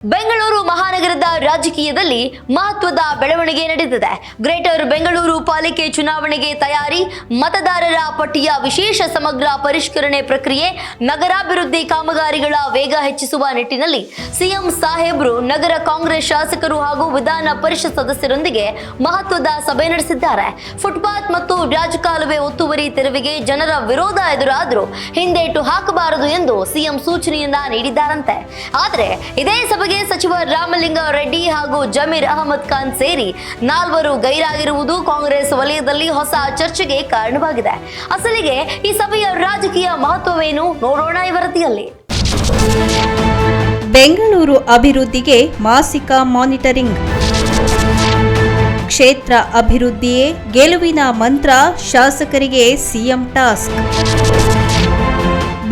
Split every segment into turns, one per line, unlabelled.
ಬೆಂಗಳೂರು ಮಹಾನಗರದ ರಾಜಕೀಯದಲ್ಲಿ ಮಹತ್ವದ ಬೆಳವಣಿಗೆ ನಡೆದಿದೆ. ಗ್ರೇಟರ್ ಬೆಂಗಳೂರು ಪಾಲಿಕೆ ಚುನಾವಣೆಗೆ ತಯಾರಿ, ಮತದಾರರ ಪಟ್ಟಿಯ ವಿಶೇಷ ಸಮಗ್ರ ಪರಿಷ್ಕರಣೆ ಪ್ರಕ್ರಿಯೆ, ನಗರಾಭಿವೃದ್ಧಿ ಕಾಮಗಾರಿಗಳ ವೇಗ ಹೆಚ್ಚಿಸುವ ನಿಟ್ಟಿನಲ್ಲಿ ಸಿಎಂ ಸಾಹೇಬ್ರು ನಗರ ಕಾಂಗ್ರೆಸ್ ಶಾಸಕರು ಹಾಗೂ ವಿಧಾನ ಪರಿಷತ್ ಸದಸ್ಯರೊಂದಿಗೆ ಮಹತ್ವದ ಸಭೆ ನಡೆಸಿದ್ದಾರೆ. ಫುಟ್ಪಾತ್ ಮತ್ತು ರಾಜಕಾಲುವೆ ಒತ್ತುವರಿ ತೆರವಿಗೆ ಜನರ ವಿರೋಧ ಎದುರಾದರೂ ಹಿಂದೇಟು ಹಾಕಬಾರದು ಎಂದು ಸಿಎಂ ಸೂಚನೆಯನ್ನ ನೀಡಿದ್ದಾರಂತೆ. ಆದರೆ ಇದೇ ಸಭೆಗೆ ಸಚಿವ ರಾಮಲಿಂಗ ರೆಡ್ಡಿ ಹಾಗೂ ಜಮೀರ್ ಅಹಮದ್ ಖಾನ್ ಸೇರಿ 4 ಗೈರಾಗಿರುವುದು ಕಾಂಗ್ರೆಸ್ ವಲಯದಲ್ಲಿ ಹೊಸ ಚರ್ಚೆಗೆ ಕಾರಣವಾಗಿದೆ. ಅಸಲಿಗೆ ಈ ಸಭೆಯ ರಾಜಕೀಯ ಮಹತ್ವವೇನು ನೋಡೋಣ ಈ ವರದಿಯಲ್ಲಿ.
ಬೆಂಗಳೂರು ಅಭಿವೃದ್ಧಿಗೆ ಮಾಸಿಕ ಮಾನಿಟರಿಂಗ್. ಕ್ಷೇತ್ರ ಅಭಿವೃದ್ಧಿಯೇ ಗೆಲುವಿನ ಮಂತ್ರ, ಶಾಸಕರಿಗೆ ಸಿಎಂ ಟಾಸ್ಕ್.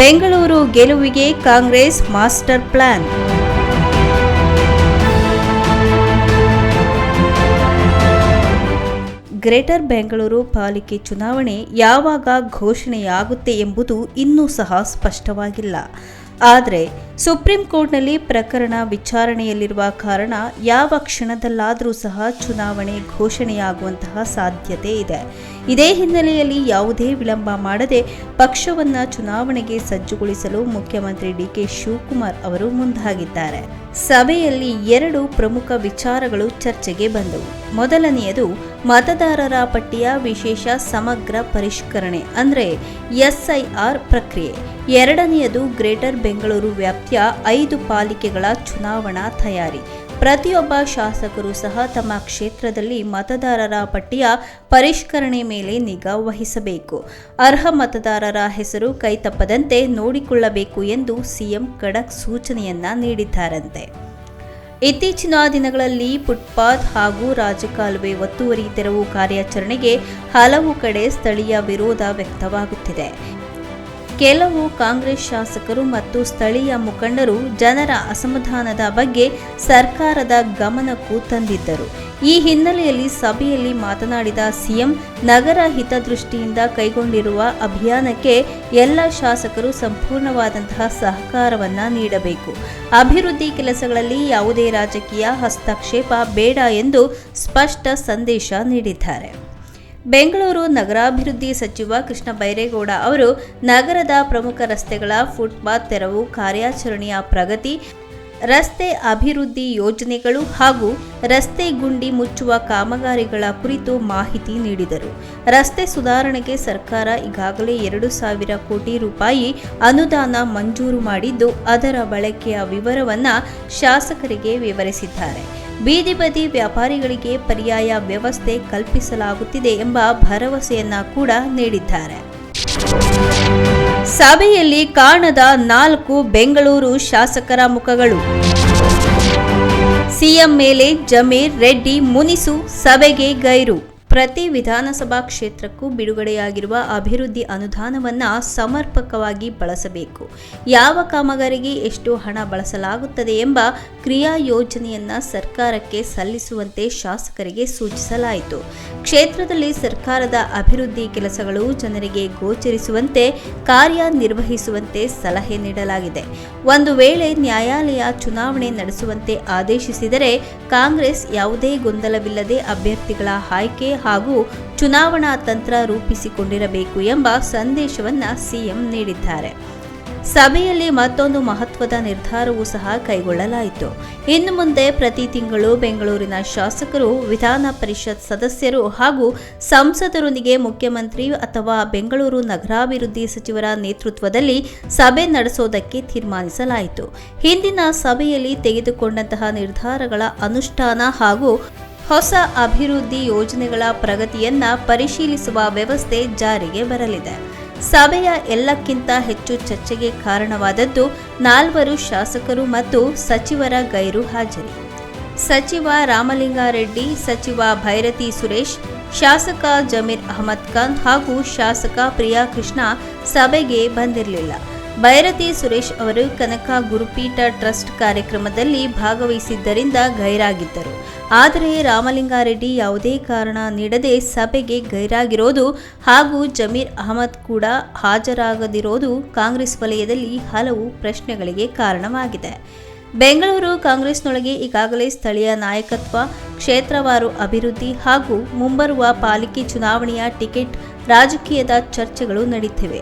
ಬೆಂಗಳೂರು ಗೆಲುವಿಗೆ Congress master plan. Greater Bengaluru ಪಾಲಿಕೆ ಚುನಾವಣೆ ಯಾವಾಗ ಘೋಷಣೆಯಾಗುತ್ತೆ ಎಂಬುದು ಇನ್ನೂ ಸಹ ಸ್ಪಷ್ಟವಾಗಿಲ್ಲ. ಆದರೆ ಸುಪ್ರೀಂ ಕೋರ್ಟ್ನಲ್ಲಿ ಪ್ರಕರಣ ವಿಚಾರಣೆಯಲ್ಲಿರುವ ಕಾರಣ ಯಾವ ಕ್ಷಣದಲ್ಲಾದರೂ ಸಹ ಚುನಾವಣೆ ಘೋಷಣೆಯಾಗುವಂತಹ ಸಾಧ್ಯತೆ ಇದೆ. ಇದೇ ಹಿನ್ನೆಲೆಯಲ್ಲಿ ಯಾವುದೇ ವಿಳಂಬ ಮಾಡದೆ ಪಕ್ಷವನ್ನು ಚುನಾವಣೆಗೆ ಸಜ್ಜುಗೊಳಿಸಲು ಮುಖ್ಯಮಂತ್ರಿ ಡಿಕೆ ಶಿವಕುಮಾರ್ ಅವರು ಮುಂದಾಗಿದ್ದಾರೆ. ಸಭೆಯಲ್ಲಿ 2 ಪ್ರಮುಖ ವಿಚಾರಗಳು ಚರ್ಚೆಗೆ ಬಂದವು. ಮೊದಲನೆಯದು ಮತದಾರರ ಪಟ್ಟಿಯ ವಿಶೇಷ ಸಮಗ್ರ ಪರಿಷ್ಕರಣೆ ಅಂದರೆ ಎಸ್ಐಆರ್ ಪ್ರಕ್ರಿಯೆ. ಎರಡನೆಯದು ಗ್ರೇಟರ್ ಬೆಂಗಳೂರು ವ್ಯಾಪ್ತಿಯ 5 ಪಾಲಿಕೆಗಳ ಚುನಾವಣಾ ತಯಾರಿ. ಪ್ರತಿಯೊಬ್ಬ ಶಾಸಕರು ಸಹ ತಮ್ಮ ಕ್ಷೇತ್ರದಲ್ಲಿ ಮತದಾರರ ಪಟ್ಟಿಯ ಪರಿಷ್ಕರಣೆ ಮೇಲೆ ನಿಗಾ ವಹಿಸಬೇಕು. ಅರ್ಹ ಮತದಾರರ ಹೆಸರು ಕೈತಪ್ಪದಂತೆ ನೋಡಿಕೊಳ್ಳಬೇಕು ಎಂದು ಸಿಎಂ ಖಡಕ್ ಸೂಚನೆಯನ್ನ ನೀಡಿದ್ದಾರಂತೆ. ಇತ್ತೀಚಿನ ದಿನಗಳಲ್ಲಿ ಫುಟ್ಪಾತ್ ಹಾಗೂ ರಾಜಕಾಲುವೆ ಒತ್ತುವರಿ ತೆರವು ಕಾರ್ಯಾಚರಣೆಗೆ ಹಲವು ಕಡೆ ಸ್ಥಳೀಯ ವಿರೋಧ ವ್ಯಕ್ತವಾಗುತ್ತಿದೆ. ಕೆಲವು ಕಾಂಗ್ರೆಸ್ ಶಾಸಕರು ಮತ್ತು ಸ್ಥಳೀಯ ಮುಖಂಡರು ಜನರ ಅಸಮಾಧಾನದ ಬಗ್ಗೆ ಸರ್ಕಾರದ ಗಮನಕ್ಕೂ ತಂದಿದ್ದರು. ಈ ಹಿನ್ನೆಲೆಯಲ್ಲಿ ಸಭೆಯಲ್ಲಿ ಮಾತನಾಡಿದ ಸಿಎಂ, ನಗರ ಹಿತದೃಷ್ಟಿಯಿಂದ ಕೈಗೊಂಡಿರುವ ಅಭಿಯಾನಕ್ಕೆ ಎಲ್ಲ ಶಾಸಕರು ಸಂಪೂರ್ಣವಾದಂತಹ ಸಹಕಾರವನ್ನು ನೀಡಬೇಕು. ಅಭಿವೃದ್ಧಿ ಕೆಲಸಗಳಲ್ಲಿ ಯಾವುದೇ ರಾಜಕೀಯ ಹಸ್ತಕ್ಷೇಪ ಬೇಡ ಎಂದು ಸ್ಪಷ್ಟ ಸಂದೇಶ ನೀಡಿದ್ದಾರೆ. ಬೆಂಗಳೂರು ನಗರಾಭಿವೃದ್ಧಿ ಸಚಿವ ಕೃಷ್ಣ ಬೈರೇಗೌಡ ಅವರು ನಗರದ ಪ್ರಮುಖ ರಸ್ತೆಗಳ ಫುಟ್ಪಾತ್ ತೆರವು ಕಾರ್ಯಾಚರಣೆಯ ಪ್ರಗತಿ, ರಸ್ತೆ ಅಭಿವೃದ್ಧಿ ಯೋಜನೆಗಳು ಹಾಗೂ ರಸ್ತೆ ಗುಂಡಿ ಮುಚ್ಚುವ ಕಾಮಗಾರಿಗಳ ಕುರಿತು ಮಾಹಿತಿ ನೀಡಿದರು. ರಸ್ತೆ ಸುಧಾರಣೆಗೆ ಸರ್ಕಾರ ಈಗಾಗಲೇ 2,000 ಕೋಟಿ ರೂಪಾಯಿ ಅನುದಾನ ಮಂಜೂರು ಮಾಡಿದ್ದು, ಅದರ ಬಳಕೆಯ ವಿವರವನ್ನು ಶಾಸಕರಿಗೆ ವಿವರಿಸಿದ್ದಾರೆ. ಬೀದಿ ಬದಿ ವ್ಯಾಪಾರಿಗಳಿಗೆ ಪರ್ಯಾಯ ವ್ಯವಸ್ಥೆ ಕಲ್ಪಿಸಲಾಗುತ್ತಿದೆ ಎಂಬ ಭರವಸೆಯನ್ನ ಕೂಡ ನೀಡಿದ್ದಾರೆ. ಸಭೆಯಲ್ಲಿ ಕಾಣದ 4 ಬೆಂಗಳೂರು ಶಾಸಕರ ಮುಖಗಳು. ಸಿಎಂ ಮೇಲೆ ಜಮೀರ್ ರೆಡ್ಡಿ ಮುನಿಸು, ಸಭೆಗೆ ಗೈರು. ಪ್ರತಿ ವಿಧಾನಸಭಾ ಕ್ಷೇತ್ರಕ್ಕೂ ಬಿಡುಗಡೆಯಾಗಿರುವ ಅಭಿವೃದ್ಧಿ ಅನುದಾನವನ್ನು ಸಮರ್ಪಕವಾಗಿ ಬಳಸಬೇಕು. ಯಾವ ಕಾಮಗಾರಿಗೆ ಎಷ್ಟು ಹಣ ಬಳಸಲಾಗುತ್ತದೆ ಎಂಬ ಕ್ರಿಯಾ ಯೋಜನೆಯನ್ನು ಸರ್ಕಾರಕ್ಕೆ ಸಲ್ಲಿಸುವಂತೆ ಶಾಸಕರಿಗೆ ಸೂಚಿಸಲಾಯಿತು. ಕ್ಷೇತ್ರದಲ್ಲಿ ಸರ್ಕಾರದ ಅಭಿವೃದ್ಧಿ ಕೆಲಸಗಳು ಜನರಿಗೆ ಗೋಚರಿಸುವಂತೆ ಕಾರ್ಯನಿರ್ವಹಿಸುವಂತೆ ಸಲಹೆ ನೀಡಲಾಗಿದೆ. ಒಂದು ವೇಳೆ ನ್ಯಾಯಾಲಯ ಚುನಾವಣೆ ನಡೆಸುವಂತೆ ಆದೇಶಿಸಿದರೆ ಕಾಂಗ್ರೆಸ್ ಯಾವುದೇ ಗೊಂದಲವಿಲ್ಲದೆ ಅಭ್ಯರ್ಥಿಗಳ ಆಯ್ಕೆ ಹಾಗೂ ಚುನಾವಣಾ ತಂತ್ರ ರೂಪಿಸಿಕೊಂಡಿರಬೇಕು ಎಂಬ ಸಂದೇಶವನ್ನು ಸಿಎಂ ನೀಡಿದ್ದಾರೆ. ಸಭೆಯಲ್ಲಿ ಮತ್ತೊಂದು ಮಹತ್ವದ ನಿರ್ಧಾರವೂ ಸಹ ಕೈಗೊಳ್ಳಲಾಯಿತು. ಇನ್ನು ಮುಂದೆ ಪ್ರತಿ ತಿಂಗಳು ಬೆಂಗಳೂರಿನ ಶಾಸಕರು, ವಿಧಾನ ಪರಿಷತ್ ಸದಸ್ಯರು ಹಾಗೂ ಸಂಸದರೊಂದಿಗೆ ಮುಖ್ಯಮಂತ್ರಿ ಅಥವಾ ಬೆಂಗಳೂರು ನಗರಾಭಿವೃದ್ಧಿ ಸಚಿವರ ನೇತೃತ್ವದಲ್ಲಿ ಸಭೆ ನಡೆಸೋದಕ್ಕೆ ತೀರ್ಮಾನಿಸಲಾಯಿತು. ಹಿಂದಿನ ಸಭೆಯಲ್ಲಿ ತೆಗೆದುಕೊಂಡಂತಹ ನಿರ್ಧಾರಗಳ ಅನುಷ್ಠಾನ ಹಾಗೂ ಹೊಸ ಅಭಿವೃದ್ಧಿ ಯೋಜನೆಗಳ ಪ್ರಗತಿಯನ್ನ ಪರಿಶೀಲಿಸುವ ವ್ಯವಸ್ಥೆ ಜಾರಿಗೆ ಬರಲಿದೆ. ಸಭೆಯ ಎಲ್ಲಕ್ಕಿಂತ ಹೆಚ್ಚು ಚರ್ಚೆಗೆ ಕಾರಣವಾದದ್ದು 4 ಶಾಸಕರು ಮತ್ತು ಸಚಿವರ ಗೈರು ಹಾಜರಿ. ಸಚಿವ ರಾಮಲಿಂಗಾರೆಡ್ಡಿ, ಸಚಿವ ಭೈರತಿ ಸುರೇಶ್, ಶಾಸಕ ಜಮೀರ್ ಅಹಮದ್ ಖಾನ್ ಹಾಗೂ ಶಾಸಕ ಪ್ರಿಯಾ ಕೃಷ್ಣ ಸಭೆಗೆ ಬಂದಿರಲಿಲ್ಲ. ಭೈರತಿ ಸುರೇಶ್ ಅವರು ಕನಕ ಗುರುಪೀಠ ಟ್ರಸ್ಟ್ ಕಾರ್ಯಕ್ರಮದಲ್ಲಿ ಭಾಗವಹಿಸಿದ್ದರಿಂದ ಗೈರಾಗಿದ್ದರು. ಆದರೆ ರಾಮಲಿಂಗಾರೆಡ್ಡಿ ಯಾವುದೇ ಕಾರಣ ನೀಡದೆ ಸಭೆಗೆ ಗೈರಾಗಿರೋದು ಹಾಗೂ ಜಮೀರ್ ಅಹಮದ್ ಕೂಡ ಹಾಜರಾಗದಿರೋದು ಕಾಂಗ್ರೆಸ್ ವಲಯದಲ್ಲಿ ಹಲವು ಪ್ರಶ್ನೆಗಳಿಗೆ ಕಾರಣವಾಗಿದೆ. ಬೆಂಗಳೂರು ಕಾಂಗ್ರೆಸ್ನೊಳಗೆ ಈಗಾಗಲೇ ಸ್ಥಳೀಯ ನಾಯಕತ್ವ, ಕ್ಷೇತ್ರವಾರು ಅಭಿವೃದ್ಧಿ ಹಾಗೂ ಮುಂಬರುವ ಪಾಲಿಕೆ ಚುನಾವಣೆಯ ಟಿಕೆಟ್ ರಾಜಕೀಯದ ಚರ್ಚೆಗಳು ನಡೆಯುತ್ತಿವೆ.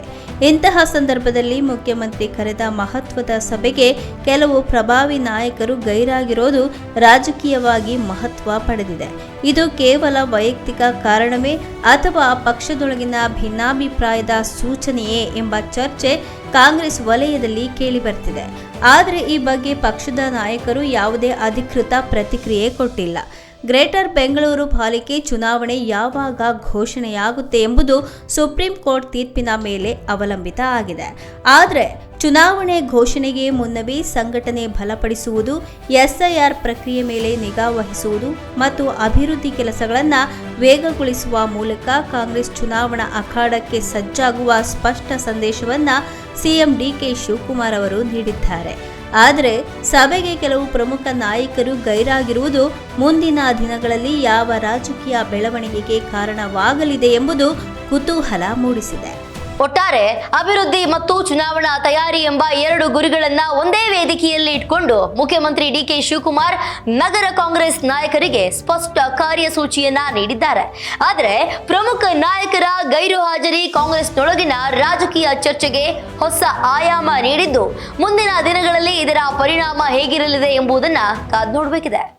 ಇಂತಹ ಸಂದರ್ಭದಲ್ಲಿ ಮುಖ್ಯಮಂತ್ರಿ ಕರೆದ ಮಹತ್ವದ ಸಭೆಗೆ ಕೆಲವು ಪ್ರಭಾವಿ ನಾಯಕರು ಗೈರಾಗಿರೋದು ರಾಜಕೀಯವಾಗಿ ಮಹತ್ವ ಪಡೆದಿದೆ. ಇದು ಕೇವಲ ವೈಯಕ್ತಿಕ ಕಾರಣವೇ ಅಥವಾ ಪಕ್ಷದೊಳಗಿನ ಭಿನ್ನಾಭಿಪ್ರಾಯದ ಸೂಚನೆಯೇ ಎಂಬ ಚರ್ಚೆ ಕಾಂಗ್ರೆಸ್ ವಲಯದಲ್ಲಿ ಕೇಳಿಬರ್ತಿದೆ. ಆದರೆ ಈ ಬಗ್ಗೆ ಪಕ್ಷದ ನಾಯಕರು ಯಾವುದೇ ಅಧಿಕೃತ ಪ್ರತಿಕ್ರಿಯೆ ಕೊಟ್ಟಿಲ್ಲ. ಗ್ರೇಟರ್ ಬೆಂಗಳೂರು ಪಾಲಿಕೆ ಚುನಾವಣೆ ಯಾವಾಗ ಘೋಷಣೆಯಾಗುತ್ತೆ ಎಂಬುದು ಸುಪ್ರೀಂ ಕೋರ್ಟ್ ತೀರ್ಪಿನ ಮೇಲೆ ಅವಲಂಬಿತ ಆಗಿದೆ. ಆದರೆ ಚುನಾವಣೆ ಘೋಷಣೆಗೆ ಮುನ್ನವೇ ಸಂಘಟನೆ ಬಲಪಡಿಸುವುದು, ಎಸ್ಐಆರ್ ಪ್ರಕ್ರಿಯೆ ಮೇಲೆ ನಿಗಾ ವಹಿಸುವುದು ಮತ್ತು ಅಭಿವೃದ್ಧಿ ಕೆಲಸಗಳನ್ನು ವೇಗಗೊಳಿಸುವ ಮೂಲಕ ಕಾಂಗ್ರೆಸ್ ಚುನಾವಣಾ ಅಖಾಡಕ್ಕೆ ಸಜ್ಜಾಗುವ ಸ್ಪಷ್ಟ ಸಂದೇಶವನ್ನು ಸಿಎಂ ಡಿಕೆ ಶಿವಕುಮಾರ್ ಅವರು ನೀಡಿದ್ದಾರೆ. ಆದರೆ ಸಭೆಗೆ ಕೆಲವು ಪ್ರಮುಖ ನಾಯಕರು ಗೈರಾಗಿರುವುದು ಮುಂದಿನ ದಿನಗಳಲ್ಲಿ ಯಾವ ರಾಜಕೀಯ ಬೆಳವಣಿಗೆಗೆ ಕಾರಣವಾಗಲಿದೆ ಎಂಬುದು ಕುತೂಹಲ ಮೂಡಿಸಿದೆ.
ಒಟ್ಟಾರೆ ಅಭಿವೃದ್ಧಿ ಮತ್ತು ಚುನಾವಣಾ ತಯಾರಿ ಎಂಬ ಎರಡು ಗುರಿಗಳನ್ನ ಒಂದೇ ವೇದಿಕೆಯಲ್ಲಿ ಇಟ್ಕೊಂಡು ಮುಖ್ಯಮಂತ್ರಿ ಡಿಕೆ ಶಿವಕುಮಾರ್ ನಗರ ಕಾಂಗ್ರೆಸ್ ನಾಯಕರಿಗೆ ಸ್ಪಷ್ಟ ಕಾರ್ಯಸೂಚಿಯನ್ನ ನೀಡಿದ್ದಾರೆ. ಆದರೆ ಪ್ರಮುಖ ನಾಯಕರ ಗೈರು ಹಾಜರಿ ಕಾಂಗ್ರೆಸ್ನೊಳಗಿನ ರಾಜಕೀಯ ಚರ್ಚೆಗೆ ಹೊಸ ಆಯಾಮ ನೀಡಿದ್ದು ಮುಂದಿನ ದಿನಗಳಲ್ಲಿ ಇದರ ಪರಿಣಾಮ ಹೇಗಿರಲಿದೆ ಎಂಬುದನ್ನ ಕಾದು ನೋಡಬೇಕಿದೆ.